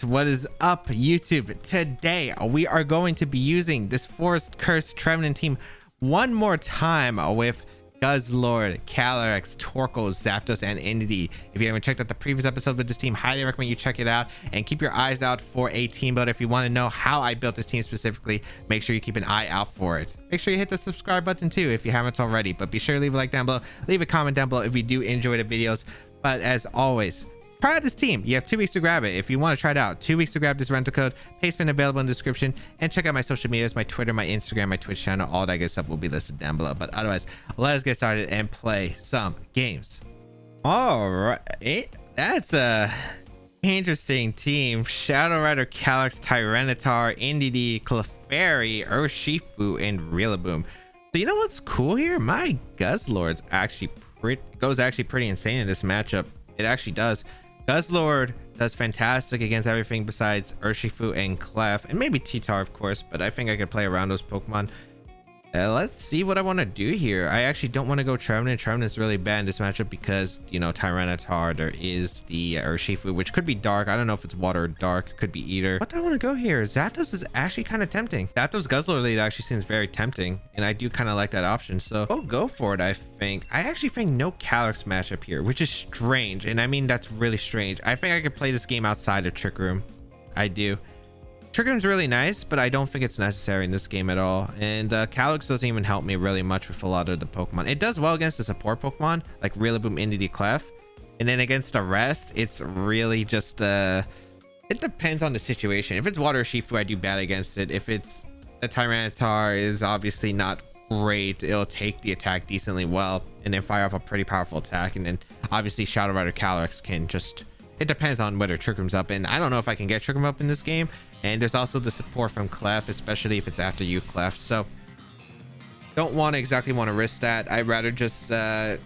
What is up, YouTube? Today we are going to be using this Forest Cursed Trevenant team one more time with Guzzlord, Calyrex, Torkoal, Zapdos, and Indeedee. If you haven't checked out the previous episode with this team, highly recommend you check it out and keep your eyes out for a team builder. If you want to know how I built this team specifically, make sure you keep an eye out for it. Make sure you hit the subscribe button too if you haven't already, but be sure to leave a like down below, leave a comment down below if you do enjoy the videos. But as always, try out this team. You have 2 weeks to grab it. If you want to try it out, 2 weeks to grab this rental code. Paste pin available in the description, and check out my social medias, my Twitter, my Instagram, my Twitch channel. All that good stuff will be listed down below. But otherwise, let's get started and play some games. All right, that's a interesting team. Shadow Rider, Calyrex, Tyranitar, Indeedee, Clefairy, Urshifu, and Rillaboom. So you know what's cool here? My Guzzlord's actually pretty insane in this matchup. It actually does. Guzzlord does fantastic against everything besides Urshifu and Clef, and maybe T-Tar, of course, but I think I could play around those Pokemon. Let's see what I want to do here. I actually don't want to go Trevenant. Trevenant's really bad in this matchup because, you know, Tyranitar, there is the Urshifu, which could be dark. I don't know if it's water or dark. Could be either. What do I want to go here? Zapdos is actually kind of tempting. Zapdos Guzzlord lead actually seems very tempting, and I do kind of like that option. So I'll go for it, I think. I actually think no Calyrex matchup here, which is strange. And I mean, that's really strange. I think I could play this game outside of Trick Room. I do. Trick Room's really nice, but I don't think it's necessary in this game at all. And Calyrex doesn't even help me really much with a lot of the Pokemon. It does well against the support Pokemon like Rillaboom, Indeedee, Clef, and then against the rest, it's really just it depends on the situation. If it's Water Urshifu, I do bad against it. If it's a Tyranitar, is obviously not great. It'll take the attack decently well and then fire off a pretty powerful attack. And then obviously Shadow Rider Calyrex can just, it depends on whether Trick Room's up, and I don't know if I can get Trick Room up in this game. And there's also the support from Clef, especially if it's after you, Clef. So don't exactly want to risk that. I'd rather just I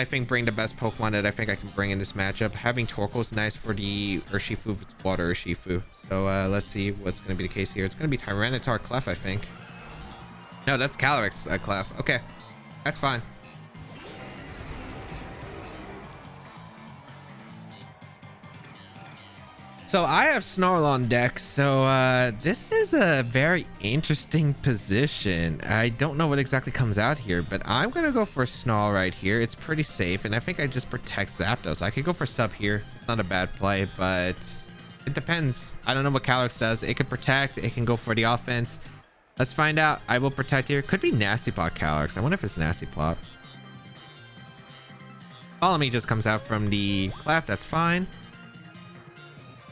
think bring the best Pokemon that I think I can bring in this matchup. Having Torkoal is nice for the Urshifu if it's Water Urshifu. So let's see what's going to be the case here. It's going to be Tyranitar Clef, I think. No, that's Calyrex Clef. Okay, that's fine. So I have Snarl on deck, so this is a very interesting position. I don't know what exactly comes out here, but I'm gonna go for Snarl right here. It's pretty safe, and I think I just protect Zapdos. I could go for sub here. It's not a bad play, but it depends. I don't know what Calyrex does. It could protect, it can go for the offense. Let's find out. I will protect here. Could be Nasty Plot Calyrex. I wonder if it's Nasty Plot. Follow Me just comes out from the Clef. That's fine.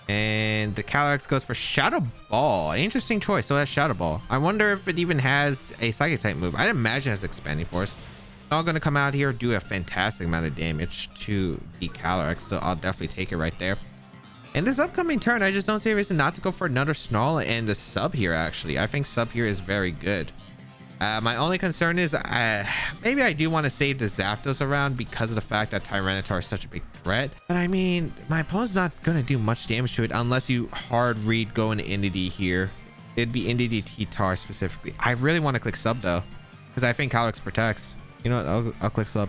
And the Calyrex goes for Shadow Ball. Interesting choice. So that's Shadow Ball. I wonder if it even has a Psychic type move. I'd imagine it has Expanding Force. It's all going to come out here, do a fantastic amount of damage to the Calyrex. So I'll definitely take it right there. And this upcoming turn, I just don't see a reason not to go for another Snarl and the sub here, actually. I think sub here is very good. My only concern is maybe I do want to save the Zapdos around because of the fact that Tyranitar is such a big threat. But I mean, my opponent's not going to do much damage to it unless you hard read going to Indeedee here. It'd be Indeedee T-Tar specifically. I really want to click sub though, because I think Calyrex protects. You know what? I'll click sub.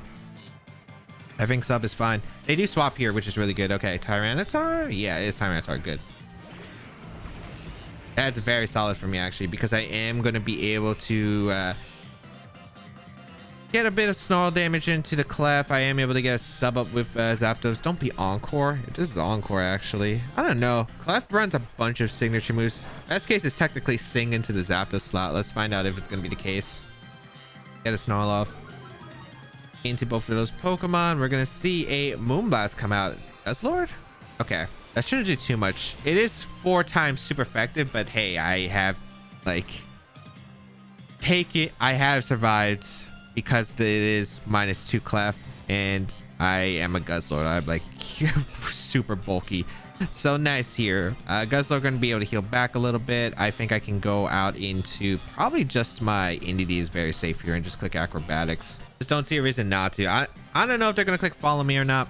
I think sub is fine. They do swap here, which is really good. Okay, Tyranitar? Yeah, it is Tyranitar. Good. That's very solid for me, actually, because I am going to be able to get a bit of Snarl damage into the Clef. I am able to get a sub up with Zapdos. Don't be Encore. This is Encore, actually. I don't know. Clef runs a bunch of signature moves. Best case is technically Sing into the Zapdos slot. Let's find out if it's going to be the case. Get a Snarl off into both of those Pokemon. We're going to see a Moonblast come out. Guzzlord? Okay. That shouldn't do too much. It is 4 times super effective, but hey, I have I have survived because it is -2 Clef, and I am a Guzzlord. I'm like super bulky. So nice here. Guzzlord going to be able to heal back a little bit. I think I can go out into probably just my Indeedee is very safe here and just click Acrobatics. Just don't see a reason not to. I don't know if they're going to click Follow Me or not.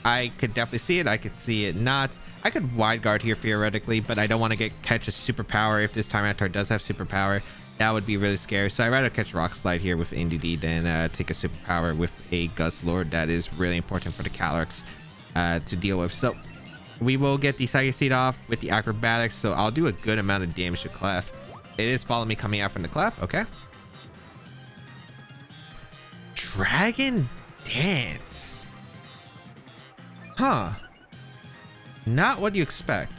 I could definitely see it. I could see it not. I could wide guard here theoretically, but I don't want to catch a superpower. If this Tyranitar does have superpower, that would be really scary. So I'd rather catch Rock Slide here with Indeedee than take a superpower with a Guzzlord. That is really important for the Calyrex to deal with. So We will get the Psychic Seed off with the Acrobatics, so I'll do a good amount of damage to Clef. It is Follow Me coming out from the Clef. Okay. Dragon Dance. Huh. Not what you expect.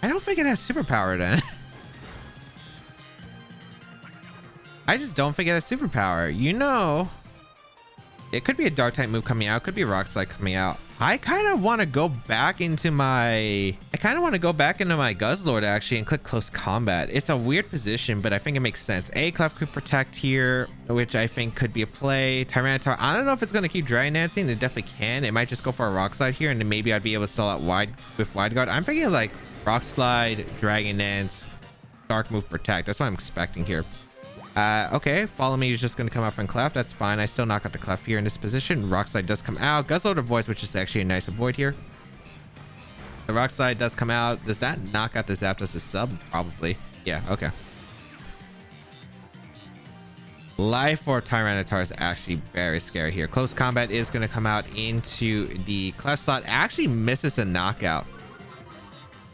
I don't think it has superpower then. I just don't think it has superpower. You know, it could be a Dark type move coming out. Could be a Rock Slide coming out. I kind of want to go back into my Guzzlord actually and click Close Combat. It's a weird position, but I think it makes sense. Clef could protect here, which I think could be a play. Tyranitar, I don't know if it's going to keep Dragon Dancing. It definitely can. It might just go for a Rock Slide here, and then maybe I'd be able to stall out with Wide Guard. I'm thinking like Rock Slide, Dragon Dance, Dark Move, Protect. That's what I'm expecting here. Okay, Follow Me is just going to come out from Clef. That's fine. I still knock out the Clef here in this position. Rock Slide does come out. Guzzlord avoids, which is actually a nice avoid here. The Rock Slide does come out. Does that knock out the Zapdos' sub? Probably. Yeah, okay. Life Orb Tyranitar is actually very scary here. Close Combat is going to come out into the Clef slot. Actually misses a knockout.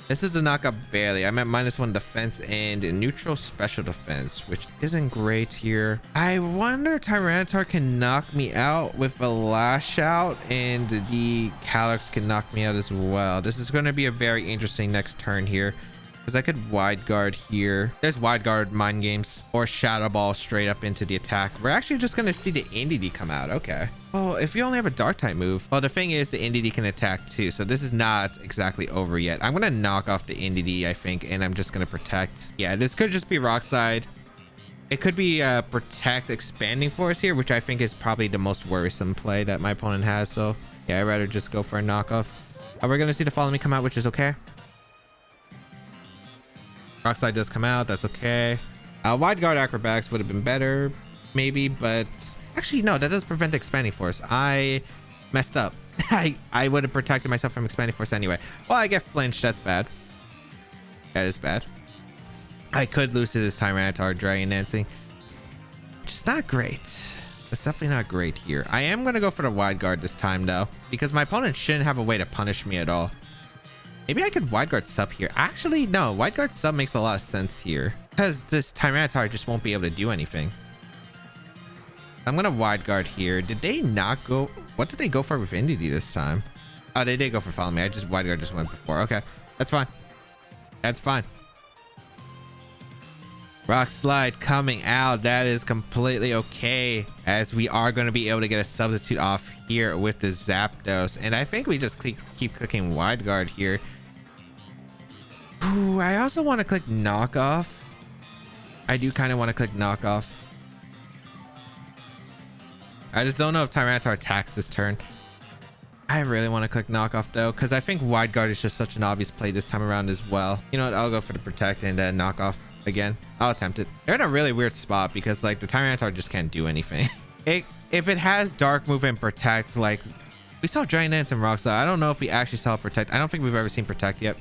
This is a knockout barely. I'm at -1 defense and neutral special defense, which isn't great here. I wonder if Tyranitar can knock me out with a Lash Out, and the Calyrex can knock me out as well. This is going to be a very interesting next turn here, because I could Wide Guard here. There's Wide Guard Mind Games or Shadow Ball straight up into the attack. We're actually just going to see the Indeedee come out. Okay. Oh, if you only have a Dark type move. Well, the thing is the Indeedee can attack too, so this is not exactly over yet. I'm going to knock off the Indeedee, I think, and I'm just going to protect. Yeah, this could just be Rock Slide. It could be Protect Expanding Force here, which I think is probably the most worrisome play that my opponent has. So yeah, I'd rather just go for a knockoff. We're going to see the Follow Me come out, which is okay. Rock Slide does come out. That's okay. Wide Guard Acrobatics would have been better, maybe, but actually, no, that does prevent Expanding Force. I messed up. I would have protected myself from Expanding Force anyway. Well, I get flinched. That's bad. That is bad. I could lose to this Tyranitar Dragon Dancing, which is not great. It's definitely not great here. I am going to go for the Wide Guard this time, though, because my opponent shouldn't have a way to punish me at all. Maybe I could Wide Guard sub here. Actually, no. Wide Guard sub makes a lot of sense here, because this Tyranitar just won't be able to do anything. I'm going to Wide Guard here. Did they not go? What did they go for with Indeedee this time? Oh, they did go for Follow Me. Wide Guard just went before. Okay. That's fine. That's fine. Rock Slide coming out. That is completely okay, as we are going to be able to get a substitute off here with the Zapdos. And I think we just keep clicking Wide Guard here. Ooh, I also want to click Knockoff. I do kind of want to click Knockoff. I just don't know if Tyranitar attacks this turn. I really want to click Knockoff though, because I think Wide Guard is just such an obvious play this time around as well. You know what? I'll go for the Protect and Knockoff again. I'll attempt it. They're in a really weird spot because like the Tyranitar just can't do anything. If it has Dark Move and Protect, like we saw Giant Dance and Rock Slide. I don't know if we actually saw Protect. I don't think we've ever seen Protect yet.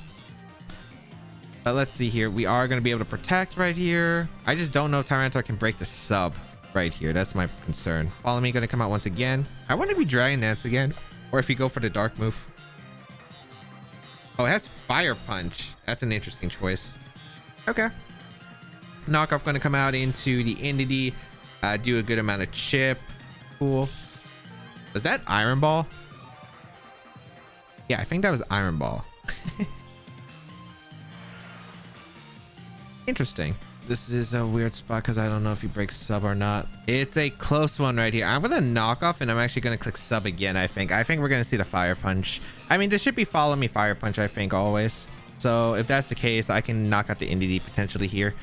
But let's see here. We are going to be able to Protect right here. I just don't know if Tyranitar can break the sub right here. That's my concern. Follow Me going to come out once again. I wonder if we Dragon Dance again, or if you go for the Dark Move. Oh, it has Fire Punch. That's an interesting choice. Okay. Knockoff going to come out into the Indeedee. Do a good amount of chip. Cool. Was that Iron Ball? Yeah, I think that was Iron Ball. Interesting. This is a weird spot because I don't know if you break sub or not. It's a close one right here. I'm going to knock off and I'm actually going to click sub again, I think. I think we're going to see the Fire Punch. I mean, this should be Follow Me Fire Punch, I think, always. So if that's the case, I can knock out the Indeedee potentially here.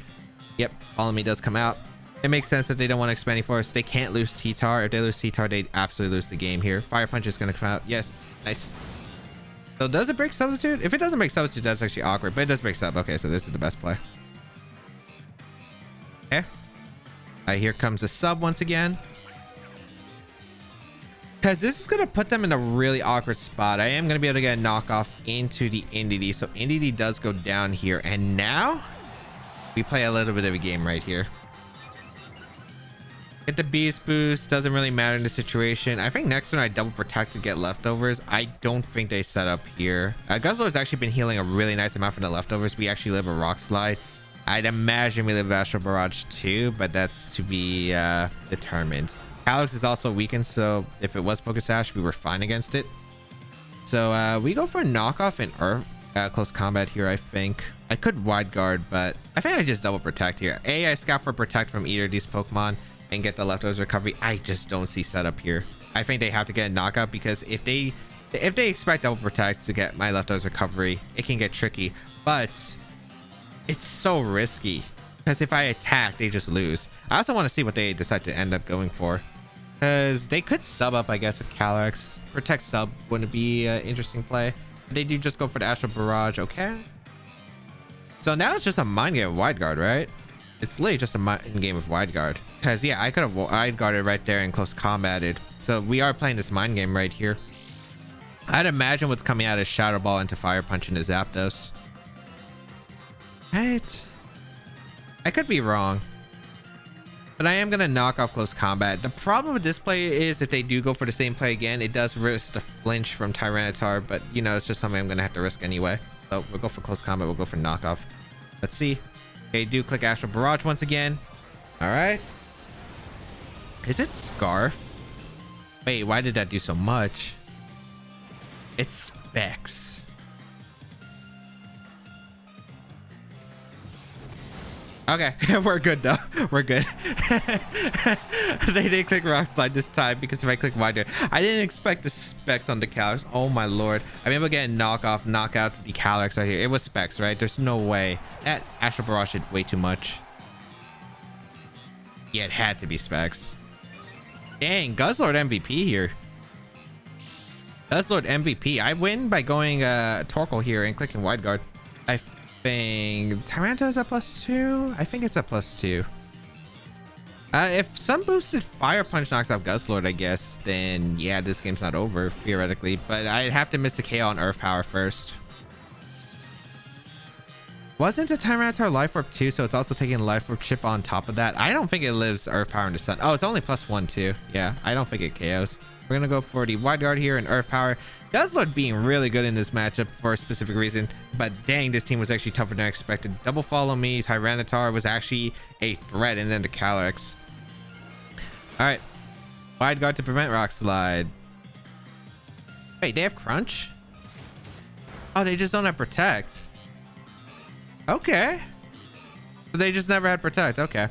Yep, Follow Me does come out. It makes sense that they don't want Expanding Force. They can't lose T-Tar. If they lose T-Tar, they absolutely lose the game here. Fire Punch is going to come out. Yes, nice. So does it break Substitute? If it doesn't break Substitute, that's actually awkward, but it does break Sub. Okay, so this is the best play. Okay. Here comes a sub once again. Because this is going to put them in a really awkward spot. I am going to be able to get a knockoff into the Indeedee. So Indeedee does go down here. And now we play a little bit of a game right here. Get the beast boost, doesn't really matter in this situation. I think next turn I double protect to get leftovers. I don't think they set up here. Guzzlord's actually been healing a really nice amount from the leftovers. We actually live a rock slide. I'd imagine we live Astral Barrage too, but that's to be determined. Calyrex is also weakened, so if it was Focus Sash, we were fine against it. So we go for a knockoff in Earth. Close combat here, I think. I could wide guard, but I think I just double protect here. I scout for protect from either of these Pokemon and get the leftovers recovery. I just don't see setup here. I think they have to get a knockout, because if they expect double protect to get my leftovers recovery, it can get tricky. But it's so risky, because if I attack, they just lose. I also want to see what they decide to end up going for, because they could sub up, I guess, with Calyrex. Protect sub wouldn't be an interesting play. They do just go for the Astral Barrage. Okay. So now it's just a mind game of wide guard, right? It's literally just a mind game of wide guard. Because, yeah, I could have wide guarded right there and close combated. So we are playing this mind game right here. I'd imagine what's coming out is Shadow Ball into Fire Punch into Zapdos. Right? I could be wrong. But I am going to knock off close combat. The problem with this play is if they do go for the same play again, it does risk the flinch from Tyranitar. But, you know, it's just something I'm going to have to risk anyway. So we'll go for close combat. We'll go for knockoff. Let's see. Okay, do click Astral Barrage once again. All right. Is it Scarf? Wait, why did that do so much? It's Specs. Okay, we're good though. We're good. They didn't click Rock Slide this time, because if I click wider, I didn't expect the Specs on the Calyrex. Oh my lord. I mean, we're getting knockoff, knockout to the Calyrex right here. It was Specs, right? There's no way. That Astral Barrage did way too much. Yeah, it had to be Specs. Dang, Guzzlord MVP here. Guzzlord MVP. I win by going Torkoal here and clicking wide guard. I think Tyranitar is at +2. I think it's at +2. If some boosted Fire Punch knocks out Guzzlord, I guess, then yeah, this game's not over theoretically. But I'd have to miss the KO on Earth Power first. Wasn't the Tyranitar Life Orb too? So it's also taking a Life Orb chip on top of that. I don't think it lives Earth Power in the Sun. Oh, it's only +1 too. Yeah, I don't think it KOs. We're gonna go for the wide guard here and Earth Power. Guzzlord being really good in this matchup for a specific reason, but dang, this team was actually tougher than I expected. Double follow me. Tyranitar was actually a threat, and then the Calyrex. All right, wide guard to prevent Rock Slide. Wait, they have Crunch? Oh, they just don't have Protect. Okay, so they just never had Protect. Okay,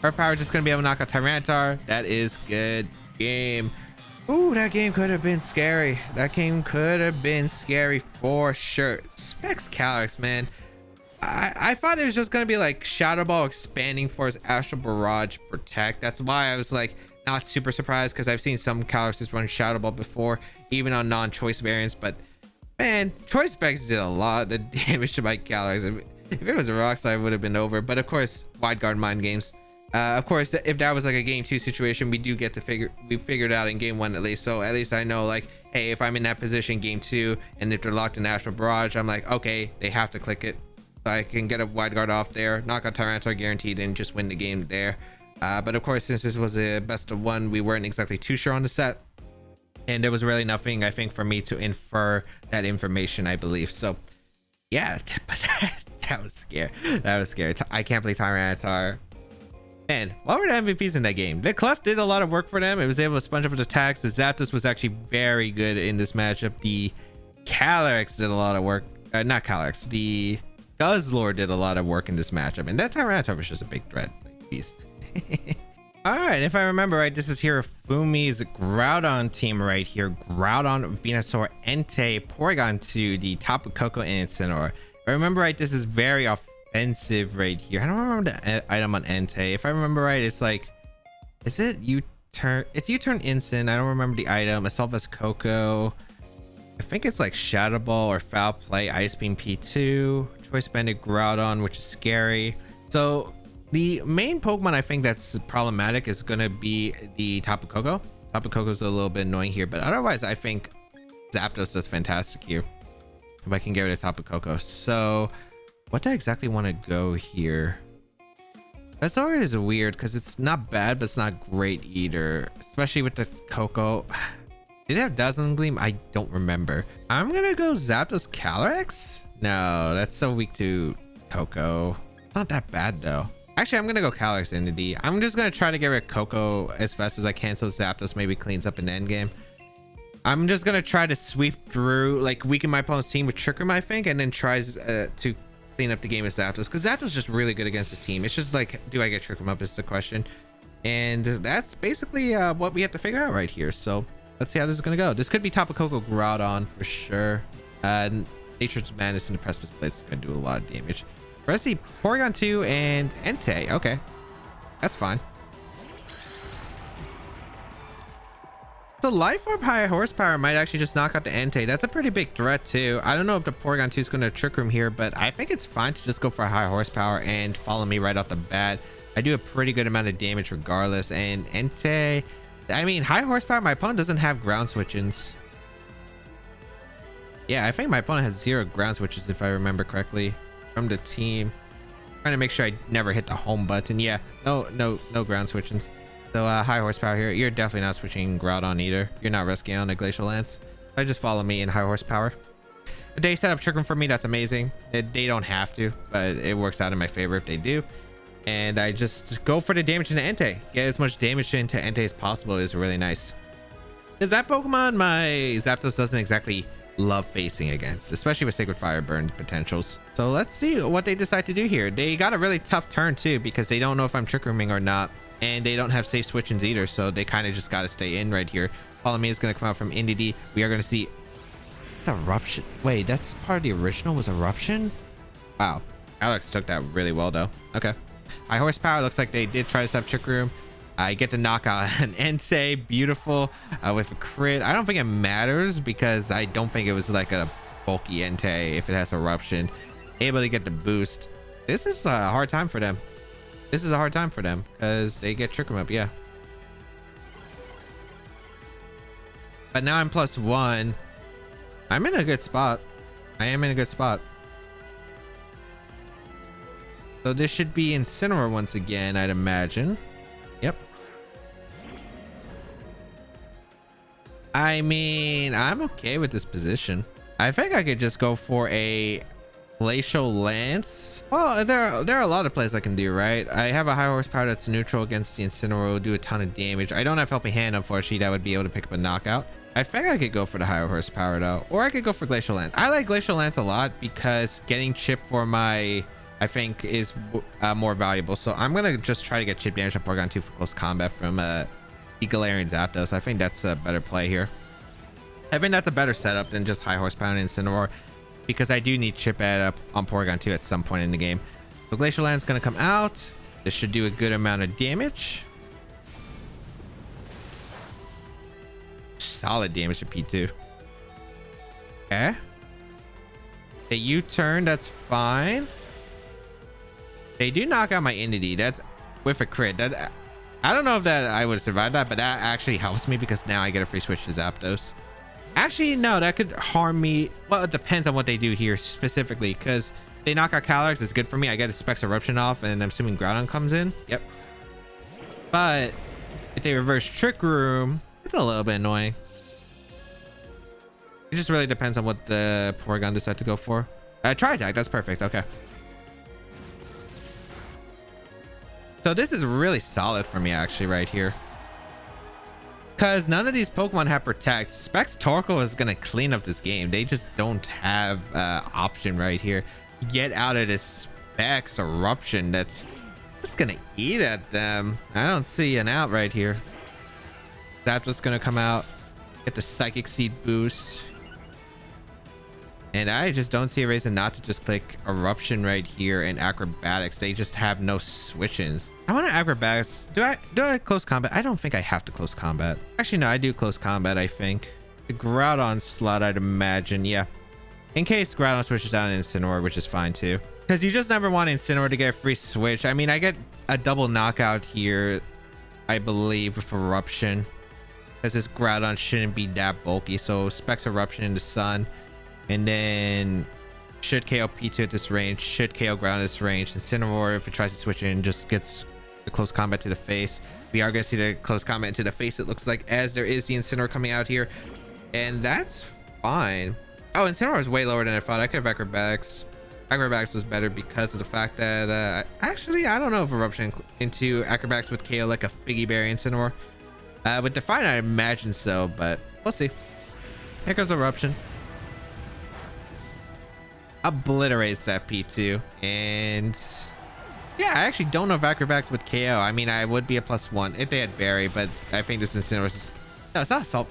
Earth Power just gonna be able to knock out Tyranitar. That is good game. Ooh, that game could have been scary. That game could have been scary for sure. Specs Calyrex, man. I thought it was just gonna be like Shadow Ball expanding for his Astral Barrage Protect. That's why I was like not super surprised, because I've seen some Calyrexes run Shadow Ball before, even on non-choice variants. But man, choice specs did a lot of damage to my Calyrex. If it was a Rock Slide, it would have been over. But of course, wide guard mind games. Of course, if that was like a game 2 situation, we do get to we figured out in game 1 at least. So at least I know, like, hey, if I'm in that position game 2 and if they're locked in Astral Barrage, I'm like, okay, they have to click it. So I can get a wide guard off there, knock out Tyranitar guaranteed, and just win the game there. But of course, since this was a best of 1, we weren't exactly too sure on the set. And there was really nothing, I think, for me to infer that information, I believe. So yeah, but that was scary. That was scary. I can't believe Tyranitar. Man, what were the MVPs in that game? The Clef did a lot of work for them. It was able to sponge up its attacks. The Zapdos was actually very good in this matchup. The Calyrex did a lot of work. Not Calyrex. The Guzzlord did a lot of work in this matchup. And that Tyranitar was just a big threat. Peace. All right, if I remember right, this is Hirafumi's Groudon team right here. Groudon, Venusaur, Entei, Porygon to the Tapu Koko and Incineroar. If I remember right, this is very offensive right here. I don't remember the item on Entei. If I remember right, it's like, is it U-turn? It's U-turn Incin. I don't remember the item. Assault Vest Coco. I think it's like Shadow Ball or Foul Play, Ice Beam P2, Choice Banded Groudon, which is scary. So the main Pokemon I think that's problematic is going to be the Tapu Koko. Tapu Koko's a little bit annoying here, but otherwise I think Zapdos does fantastic here. If I can get rid of Tapu Koko. So what do I exactly want to go here? Guzzlord is weird because it's not bad, but it's not great either, especially with the Coco. Did it have Dazzling Gleam? I don't remember. I'm gonna go Zapdos Calyrex. No, that's so weak to Coco. It's not that bad though. Actually, I'm gonna go Calyrex Indeedee. I'm just gonna try to get rid of Coco as fast as I can so Zapdos maybe cleans up in the end game. I'm just gonna try to sweep through, like weaken my opponent's team with Trick Room, I think, and then tries to clean up the game with Zapdos, because Zapdos is just really good against his team. It's just like, do I get Trick Room up is the question, and that's basically what we have to figure out right here. So let's see how this is gonna go. This could be Tapu Koko Groudon for sure. Nature's Madness and the Precipice Blade is gonna do a lot of damage. Let's see, Porygon 2 and Entei. Okay, that's fine. So Life Orb High Horsepower might actually just knock out the Entei. That's a pretty big threat too. I don't know if the Porygon 2 is going to Trick Room here, but I think it's fine to just go for a high horsepower and follow me right off the bat. I do a pretty good amount of damage regardless. And Entei, I mean, high horsepower, my opponent doesn't have ground switch-ins. Yeah, I think my opponent has 0 ground switches if I remember correctly from the team. Trying to make sure I never hit the home button. Yeah, no ground switch-ins. So high horsepower here. You're definitely not switching Groudon either. You're not risking on a Glacial Lance. So just follow me in high horsepower. If they set up Trick Room for me, that's amazing. They don't have to, but it works out in my favor if they do. And I just go for the damage into Entei. Get as much damage into Entei as possible is really nice. Because that Pokemon, my Zapdos doesn't exactly love facing against, especially with Sacred Fire burn potentials. So let's see what they decide to do here. They got a really tough turn too, because they don't know if I'm Trick Rooming or not. And they don't have safe switch-ins either, so they kind of just got to stay in right here. Follow Me is going to come out from Indeedee. We are going to see Eruption. Wait, that's part of the original was Eruption? Wow. Alex took that really well, though. Okay. High horsepower. Looks like they did try to set up Trick Room. I get the knockout an Entei. Beautiful with a crit. I don't think it matters because I don't think it was like a bulky Entei if it has Eruption. Able to get the boost. This is a hard time for them. This is a hard time for them because they get Trick Room up, yeah. But now I'm +1. I'm in a good spot. I am in a good spot. So this should be Incineroar once again, I'd imagine. Yep. I mean, I'm okay with this position. I think I could just go for a Glacial Lance. Well, there are a lot of plays I can do, right? I have a high horsepower that's neutral against the Incineroar, do a ton of damage. I don't have Helping Hand, unfortunately, that would be able to pick up a knockout. I think I could go for the higher horsepower though, or I could go for Glacial Lance. I like Glacial Lance a lot because getting chip for my, I think, is more valuable. So I'm gonna just try to get chip damage on Porygon 2 for close combat from the Galarian Zapdos. I think that's a better play here. I think that's a better setup than just high horsepower and Incineroar, because I do need chip up on Porygon 2 at some point in the game. So Glacial Lance is going to come out. This should do a good amount of damage. Solid damage to P2. Okay. A U-turn, that's fine. They do knock out my Indeedee. That's with a crit. That, I don't know if that I would survive that, but that actually helps me because now I get a free switch to Zapdos. Actually, no, that could harm me. Well, it depends on what they do here specifically, because they knock out Calyrex, it's good for me. I get a Specs Eruption off, and I'm assuming Groudon comes in. Yep. But if they reverse Trick Room, it's a little bit annoying. It just really depends on what the Porygon decide to go for. Try attack, that's perfect. Okay. So this is really solid for me, actually, right here. Because none of these Pokemon have Protect. Specs Torkoal is going to clean up this game. They just don't have option right here. Get out of this Specs Eruption. That's just going to eat at them. I don't see an out right here. Zapdos going to come out. Get the Psychic Seed boost. And I just don't see a reason not to just click Eruption right here and Acrobatics. They just have no switch-ins. I want to Acrobatics. Do I close combat? I don't think I have to close combat. Actually, no, I do close combat, I think. The Groudon slot, I'd imagine. Yeah. In case Groudon switches out an Incineroar, which is fine too. Because you just never want Incineroar to get a free switch. I mean, I get a double knockout here, I believe, with Eruption. Because this Groudon shouldn't be that bulky. So Specs Eruption into Sun. And then should KO P2 at this range, should KO Groudon at this range. Incineroar, if it tries to switch in, just gets the close combat to the face. We are going to see the close combat into the face, it looks like, as there is the Incineroar coming out here. And that's fine. Oh, Incineroar is way lower than I thought. I could have Acrobatics. Acrobatics was better because of the fact that actually I don't know if Eruption into Acrobatics would KO like a Figgy Berry Incineroar. With Define, I imagine so, but we'll see. Here comes Eruption. Obliterates that P2, and yeah, I actually don't know if Acrobatics would KO. I mean, I would be a +1 if they had Berry, but I think this Incineroar is... No, it's not Assault.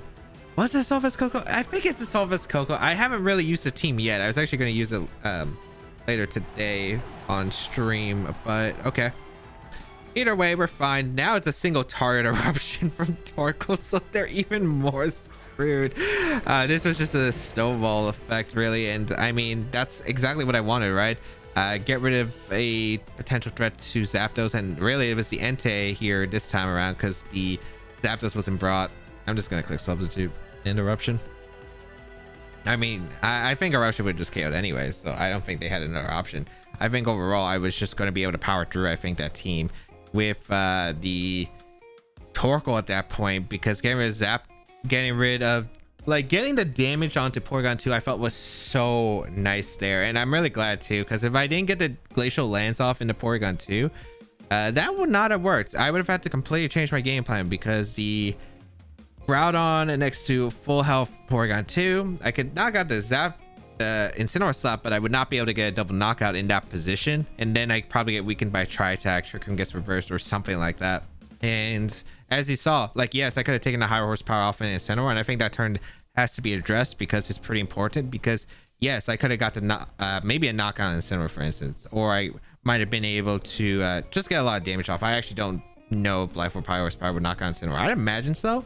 Was it Assault Vest Coco? I think it's Assault Vest Coco. I haven't really used the team yet. I was actually going to use it later today on stream, but okay. Either way, we're fine. Now it's a single target Eruption from Torkoal, so they're even more screwed. This was just a snowball effect, really, and I mean, that's exactly what I wanted, right? Get rid of a potential threat to Zapdos, and really it was the Entei here this time around because the Zapdos wasn't brought. I'm just gonna click Substitute and Eruption. I mean, I think Eruption would just KO'd anyway, so I don't think they had another option. I think overall I was just going to be able to power through, I think, that team with the Torkoal at that point, because getting rid of like getting the damage onto Porygon 2 I felt was so nice there, and I'm really glad too, because if I didn't get the Glacial Lance off into Porygon 2, that would not have worked. I would have had to completely change my game plan, because the Groudon next to full health Porygon 2, I could knock out the Incineroar slap, but I would not be able to get a double knockout in that position, and then I probably get weakened by Tri-Attack, Trick Room gets reversed or something like that. And as you saw, like, yes, I could have taken the higher horsepower off in Incineroar, and I think that turn has to be addressed because it's pretty important, because yes, I could have got the maybe a knockout in Incineroar, for instance, or I might have been able to just get a lot of damage off. I actually don't know if Life Orb high horsepower would knock out Incineroar. I'd imagine so.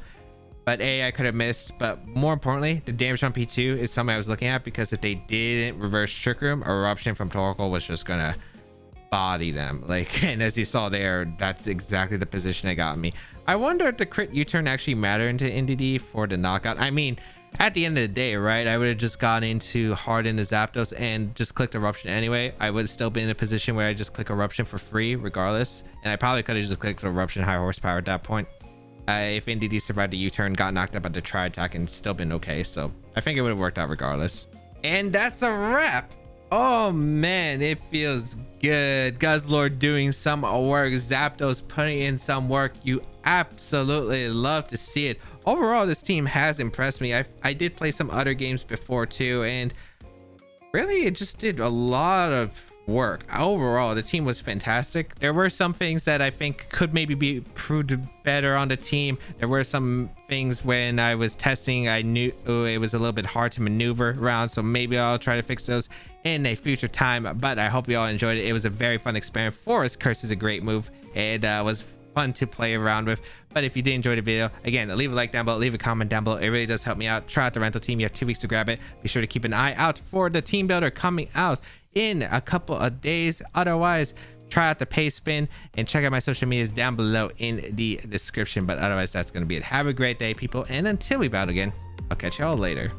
But I could have missed. But more importantly, the damage on P2 is something I was looking at, because if they didn't reverse Trick Room, Eruption from Torkoal was just gonna body them. Like, and as you saw there, that's exactly the position that got me. I wonder if the crit U-turn actually mattered into Indeedee for the knockout. I mean, at the end of the day, right, I would have just gone into hard into Zapdos and just clicked Eruption anyway. I would have still been in a position where I just click Eruption for free regardless, and I probably could have just clicked Eruption high horsepower at that point. If Indeedee survived the U-turn, got knocked up by the Tri-Attack, and still been okay. So I think it would have worked out regardless. And that's a wrap. Oh man, it feels good. Guzzlord doing some work, Zapdos putting in some work. You absolutely love to see it. Overall, this team has impressed me. I did play some other games before too, and really it just did a lot of work. Overall, the team was fantastic. There were some things that I think could maybe be improved better on the team. There were some things when I was testing, I knew it was a little bit hard to maneuver around, so maybe I'll try to fix those in a future time. But I hope you all enjoyed it. It was a very fun experiment. Forest Curse is a great move. It was fun to play around with. But if you did enjoy the video, again, leave a like down below, leave a comment down below. It really does help me out. Try out the rental team. You have 2 weeks to grab it. Be sure to keep an eye out for the team builder coming out in a couple of days. Otherwise, try out the pay spin and check out my social medias down below in the description. But otherwise, that's going to be it. Have a great day, people, and until we battle again, I'll catch y'all later.